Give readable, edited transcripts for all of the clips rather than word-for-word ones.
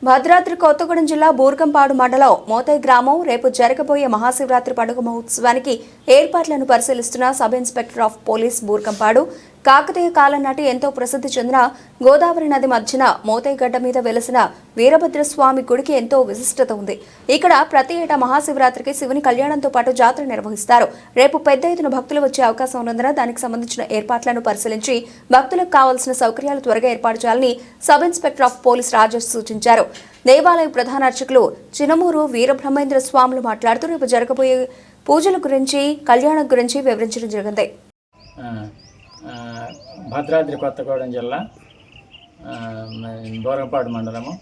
భద్రాద్రి కొత్తగూడెం జిల్లా బూర్గంపాడు మండలం మోతై గ్రామం రేపు జరగబోయే మహాశివరాత్రి పండుగ మహోత్సవానికి ఏర్పాట్లను పరిశీలిస్తున్న sub inspector of police Burgampadu Kakatiya కాలం నాటి ఎంతో ప్రసిద్ధి చెందిన గోదావరి నది మధ్యన మోతైగడ్డ మీద వెలసిన వీరభద్రస్వామి గుడికి ఎంతో విశిష్టత ఉంది. ఇక్కడ ప్రతి ఏటా మహాశివరాత్రికి శివుని కళ్యాణంతో పాటు జాతర నిర్వహిస్తారు. రేపు పెద్ద ఎత్తున భక్తులు వచ్చే అవకాశం ఉన్నందున దానికి సంబంధించిన ఏర్పాట్లను పరిశీలించి భక్తులకు కావాల్సిన సౌకర్యాలు త్వరగా ఏర్పాటు చేయాలని sub inspector of police Rajesh సూచించారు. దేవాలయ ప్రధాన అర్చకులు చినమూరు వీరబ్రహ్మేంద్ర స్వాములు మాట్లాడుతూ రేపు జరగబోయే పూజల గురించి కళ్యాణం గురించి వివరించడం జరిగింది. భద్రాద్రి కొత్తగూడెం జిల్లా బూర్గంపాడు మండలము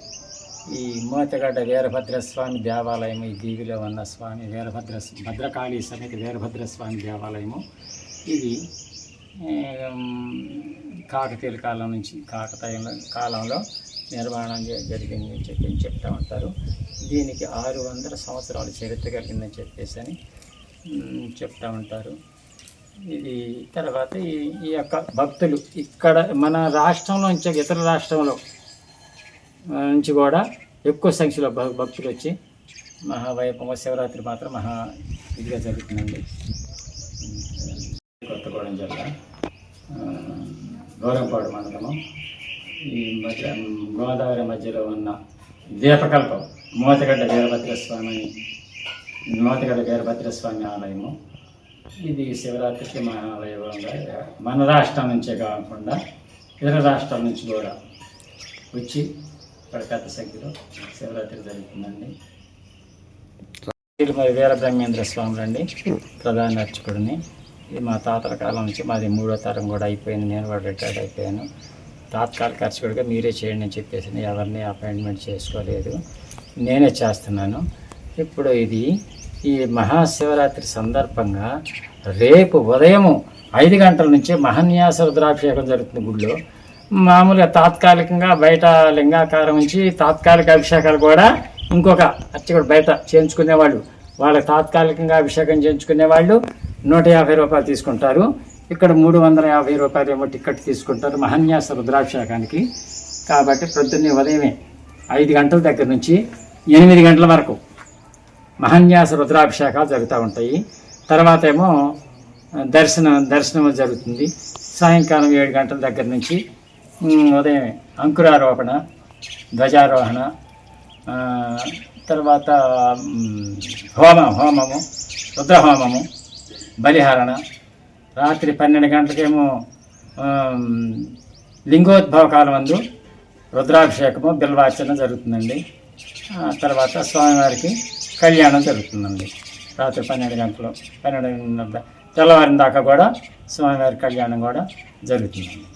ఈ మోతగడ్డ వీరభద్రస్వామి దేవాలయము, ఈ దీవిలో ఉన్న స్వామి భద్రకాళీ సమేత వీరభద్రస్వామి దేవాలయము. ఇది కాకతీయుల కాలం నుంచి కాలంలో నిర్మాణం జరిగిందని చెప్తా ఉంటారు. దీనికి 600 సంవత్సరాల చరిత్ర కలిగిందని చెప్పేసి చెప్తా ఉంటారు. ఇది తర్వాత ఈ యొక్క భక్తులు ఇక్కడ మన రాష్ట్రంలో నుంచి ఇతర రాష్ట్రంలో నుంచి కూడా ఎక్కువ సంఖ్యలో భక్తులు వచ్చి మహావైభవ శివరాత్రి మాత్రం ఇదిగా జరుగుతుందండి. కొత్తగూడెం జిల్లా బూర్గంపాడు మండలము ఈ గోదావరి మధ్యలో ఉన్న దీపకల్పం మోతగడ్డ వీరభద్రస్వామి ఆలయము. ఇది శివరాత్రికి మహావైభవంగా మన రాష్ట్రం నుంచే కాకుండా ఇతర రాష్ట్రాల నుంచి కూడా వచ్చి ఇక్కడ పెద్ద సంఖ్యలో శివరాత్రి జరుగుతుందండి. మరి వీరబ్రహ్మేంద్ర స్వాములు అండి ప్రధాన అర్చకుడిని. ఇది మా తాతల కాలం నుంచి మాది 3వ తరం కూడా అయిపోయింది. నేను కూడా రిటైర్డ్ అయిపోయాను. తాత్కాలిక అర్చకుడిగా మీరే చేయండి అని చెప్పేసి ఎవరిని అపాయింట్మెంట్ చేసుకోలేదు, నేనే చేస్తున్నాను. ఇప్పుడు ఈ మహాశివరాత్రి సందర్భంగా రేపు ఉదయం 5 గంటల నుంచి మహాన్యాస రుద్రాభిషేకం జరుగుతుంది గుడిలో. మామూలుగా తాత్కాలికంగా బయట లింగాకారం నుంచి తాత్కాలిక అభిషేకాలు కూడా ఇంకొక అర్చకుడు బయట చేయించుకునేవాళ్ళు, వాళ్ళకి తాత్కాలికంగా అభిషేకం చేయించుకునే వాళ్ళు 150 రూపాయలు తీసుకుంటారు. ఇక్కడ 350 రూపాయలు ఏమో టికెట్ తీసుకుంటారు మహాన్యాస రుద్రాభిషేకానికి. కాబట్టి ప్రొద్దున్నే ఉదయమే 5 గంటల దగ్గర నుంచి 8 గంటల వరకు మహాన్యాస రుద్రాభిషేకాలు జరుగుతూ ఉంటాయి. తర్వాత ఏమో దర్శనం జరుగుతుంది. సాయంకాలం 7 గంటల దగ్గర నుంచి ఉదయం అంకురారోపణ, ధ్వజారోహణ, తర్వాత హోమము, రుద్రహోమము, బలిహరణ. రాత్రి 12 గంటలకేమో లింగోద్భవ కాలం అందు రుద్రాభిషేకము, బిల్వార్చన జరుగుతుందండి. తర్వాత స్వామివారికి కళ్యాణం జరుగుతుందండి. రాత్రి 12 తెల్లవారిన దాకా కూడా స్వామివారి కళ్యాణం కూడా జరుగుతుందండి.